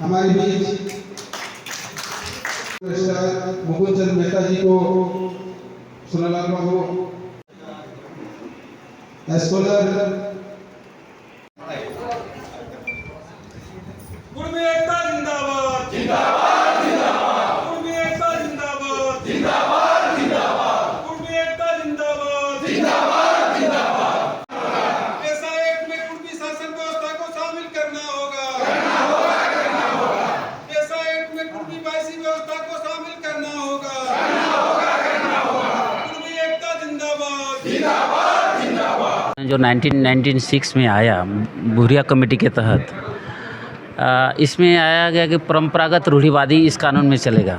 हमारे बीच मुकुंद चंद मेहता जी को सुनला हो स्कॉलर कुर्मी एकता जिंदाबाद जिंदाबाद जिंदाबाद कुर्मी एकता जिंदाबाद जिंदाबाद जिंदाबाद कुर्मी एकता जिंदाबाद जिंदाबाद जिंदाबाद ऐसा एक में कुर्मी शासन व्यवस्था को शामिल करना होगा ऐसा एक में कुर्मी बाईसी व्यवस्था को शामिल करना होगा कुर्मी एकता जिंदाबाद जिंदाबाद जिंदाबाद। जो 1996 में आया भूरिया कमेटी के तहत इसमें आया गया कि परंपरागत रूढ़िवादी इस कानून में चलेगा।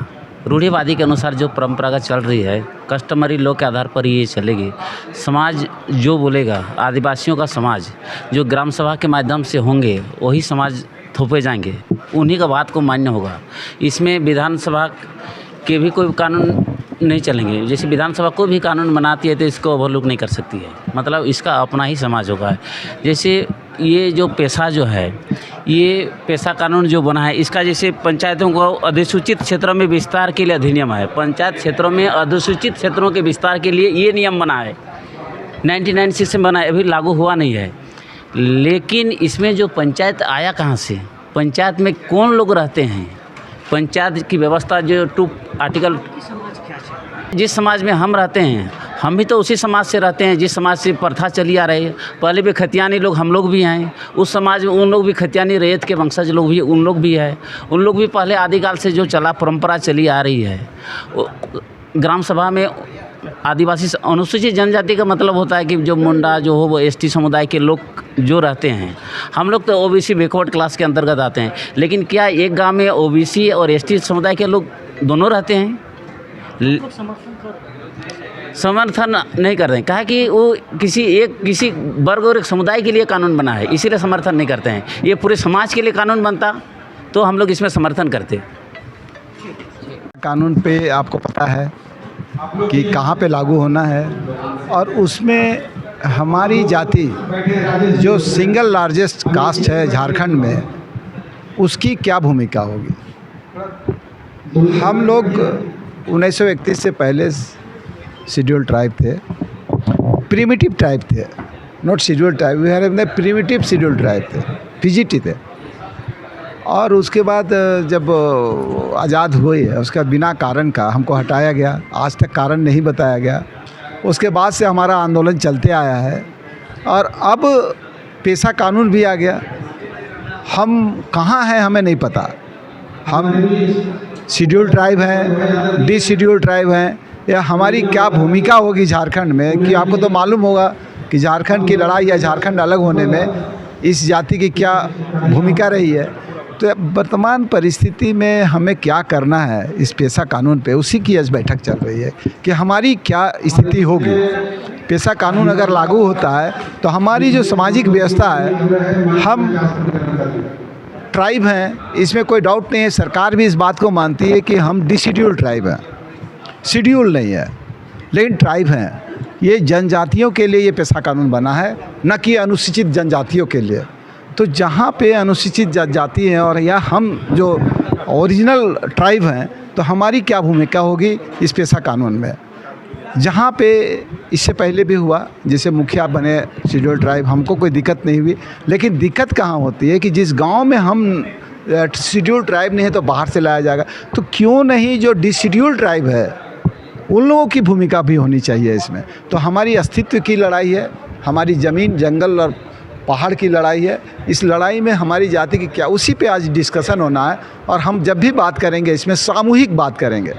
रूढ़िवादी के अनुसार जो परंपरागत चल रही है कस्टमरी लॉ के आधार पर ये चलेगी। समाज जो बोलेगा, आदिवासियों का समाज जो ग्राम सभा के माध्यम से होंगे वही समाज थोपे जाएंगे, उन्हीं का बात को मान्य होगा। इसमें विधानसभा के भी कोई कानून नहीं चलेंगे। जैसे विधानसभा कोई भी कानून बनाती है तो इसको ओवरलुक नहीं कर सकती है, मतलब इसका अपना ही समाज होगा। जैसे ये जो पेशा जो है, ये पेशा कानून जो बना है, इसका जैसे पंचायतों को अधिसूचित क्षेत्रों में विस्तार के लिए अधिनियम है। पंचायत क्षेत्रों में अधिसूचित क्षेत्रों के विस्तार के लिए ये नियम बना है, 1996 में बना है, अभी लागू हुआ नहीं है। लेकिन इसमें जो पंचायत आया कहाँ से, पंचायत में कौन लोग रहते हैं, पंचायत की व्यवस्था जो आर्टिकल जिस समाज में हम रहते हैं, हम भी तो उसी समाज से रहते हैं जिस समाज से प्रथा चली आ रही है। पहले भी खतियानी लोग हम लोग भी हैं, उस समाज में उन लोग भी खतियानी रैयत के वंशज लोग भी उन लोग भी हैं। उन लोग भी पहले आदिकाल से जो चला परंपरा चली आ रही है। ग्राम सभा में आदिवासी अनुसूचित जनजाति का मतलब होता है कि जो मुंडा जो हो वो एसटी समुदाय के लोग जो रहते हैं। हम लोग तो ओबीसी बैकवर्ड क्लास के अंतर्गत आते हैं। लेकिन क्या एक गांव में ओबीसी और एसटी समुदाय के लोग दोनों रहते हैं? समर्थन नहीं कर रहे हैं। कहा कि वो किसी वर्ग और एक समुदाय के लिए कानून बना है, इसीलिए समर्थन नहीं करते हैं। ये पूरे समाज के लिए कानून बनता तो हम लोग इसमें समर्थन करते। कानून पे आपको पता है कि कहाँ पे लागू होना है, और उसमें हमारी जाति जो सिंगल लार्जेस्ट कास्ट है झारखंड में, उसकी क्या भूमिका होगी। हम लोग 1931 से पहले शेड्यूल ट्राइब थे, प्रिमिटिव ट्राइब थे, not schedule tribe, we are primitive schedule tribe थे, पीजीटी थे। और उसके बाद जब आज़ाद हुए उसके बाद बिना कारण का हमको हटाया गया, आज तक कारण नहीं बताया गया। उसके बाद से हमारा आंदोलन चलते आया है, और अब पेशा कानून भी आ गया। हम कहाँ हैं हमें नहीं पता, हम शेड्यूल ट्राइब हैं, डी शेड्यूल ट्राइब हैं, या हमारी क्या भूमिका होगी झारखंड में। कि आपको तो मालूम होगा कि झारखंड की लड़ाई या झारखंड अलग होने में इस जाति की क्या भूमिका रही है। तो वर्तमान परिस्थिति में हमें क्या करना है इस पेशा कानून पे, उसी की आज बैठक चल रही है कि हमारी क्या स्थिति होगी। पेशा कानून अगर लागू होता है तो हमारी जो सामाजिक व्यवस्था है, हम ट्राइब हैं, इसमें कोई डाउट नहीं है। सरकार भी इस बात को मानती है कि हम डिशेड्यूल ट्राइब हैं, शेड्यूल नहीं है लेकिन ट्राइब हैं। ये जनजातियों के लिए ये पेशा कानून बना है, न कि अनुसूचित जनजातियों के लिए। तो जहाँ पे अनुसूचित जाति हैं और या हम जो ओरिजिनल ट्राइब हैं, तो हमारी क्या भूमिका होगी इस पेशा कानून में। जहाँ पे इससे पहले भी हुआ, जैसे मुखिया बने शेड्यूल ट्राइब, हमको कोई दिक्कत नहीं हुई। लेकिन दिक्कत कहाँ होती है कि जिस गांव में हम शेड्यूल ट्राइब नहीं है तो बाहर से लाया जाएगा। तो क्यों नहीं जो डिशेड्यूल ट्राइब है उन लोगों की भूमिका भी होनी चाहिए इसमें। तो हमारी अस्तित्व की लड़ाई है, हमारी ज़मीन जंगल और पहाड़ की लड़ाई है। इस लड़ाई में हमारी जाति की क्या, उसी पे आज डिस्कशन होना है। और हम जब भी बात करेंगे इसमें सामूहिक बात करेंगे,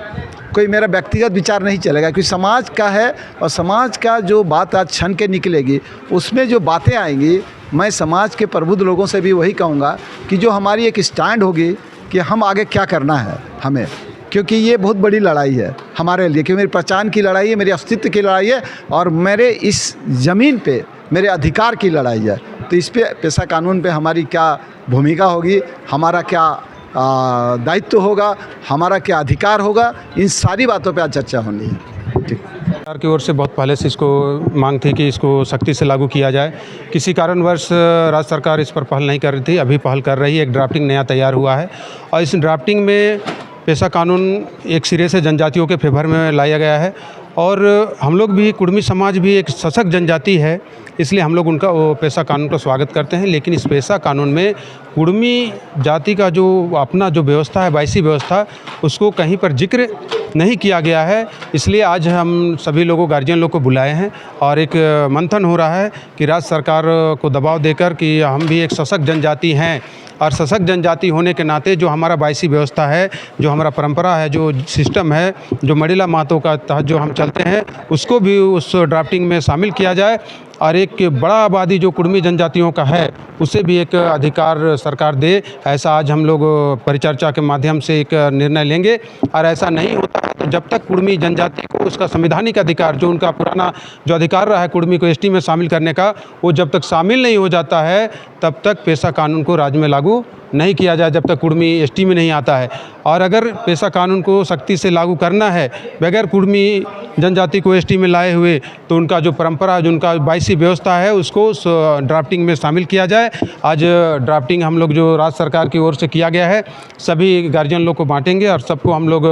कोई मेरा व्यक्तिगत विचार नहीं चलेगा, क्योंकि समाज का है। और समाज का जो बात आज छन के निकलेगी, उसमें जो बातें आएंगी, मैं समाज के प्रबुद्ध लोगों से भी वही कहूँगा कि जो हमारी एक स्टैंड होगी कि हम आगे क्या करना है हमें। क्योंकि ये बहुत बड़ी लड़ाई है हमारे लिए, क्योंकि मेरी पहचान की लड़ाई है, मेरे अस्तित्व की लड़ाई है, और मेरे इस ज़मीन पे मेरे अधिकार की लड़ाई है। तो इस पे पेशा कानून पे हमारी क्या भूमिका होगी, हमारा क्या दायित्व होगा, हमारा क्या अधिकार होगा, इन सारी बातों पे आज चर्चा होनी है। ठीक। सरकार की ओर से बहुत पहले से इसको मांग थी कि इसको सख्ती से लागू किया जाए। किसी कारणवश राज्य सरकार इस पर पहल नहीं कर रही थी, अभी पहल कर रही है। एक ड्राफ्टिंग नया तैयार हुआ है और इस ड्राफ्टिंग में पेशा कानून एक सिरे से जनजातियों के फेवर में लाया गया है और हम लोग भी, कुर्मी समाज भी एक सशक्त जनजाति है, इसलिए हम लोग उनका वो पेशा कानून का स्वागत करते हैं। लेकिन इस पेशा कानून में कुर्मी जाति का जो अपना जो व्यवस्था है, बाईसी व्यवस्था, उसको कहीं पर जिक्र नहीं किया गया है। इसलिए आज हम सभी लोगों, गार्जियन लोग को बुलाए हैं और एक मंथन हो रहा है कि राज्य सरकार को दबाव देकर कि हम भी एक सशक्त जनजाति हैं और सशक्त जनजाति होने के नाते जो हमारा बाईसी व्यवस्था है, जो हमारा परंपरा है, जो सिस्टम है, जो मडिला महतो का तहत जो हम चलते हैं, उसको भी उस ड्राफ्टिंग में शामिल किया जाए और एक बड़ा आबादी जो कुर्मी जनजातियों का है उसे भी एक अधिकार सरकार दे। ऐसा आज हम लोग परिचर्चा के माध्यम से एक निर्णय लेंगे और ऐसा नहीं होता है तो जब तक कुर्मी जनजाति को उसका संवैधानिक अधिकार, जो उनका पुराना जो अधिकार रहा है कुर्मी को एसटी में शामिल करने का, वो जब तक शामिल नहीं हो जाता है तब तक पेशा कानून को राज्य में लागू नहीं किया जाए, जब तक कुर्मी एसटी में नहीं आता है। और अगर पेशा कानून को सख्ती से लागू करना है बगैर कुर्मी जनजाति को एसटी में लाए हुए, तो उनका जो परंपरा, जो उनका बाईसी व्यवस्था है, उसको ड्राफ्टिंग में शामिल किया जाए। आज ड्राफ्टिंग हम लोग जो राज्य सरकार की ओर से किया गया है, सभी गार्जियन लोग को बांटेंगे और सबको हम लोग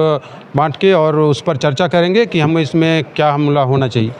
बांट के और उस पर चर्चा करेंगे कि हम इसमें क्या हमला होना चाहिए।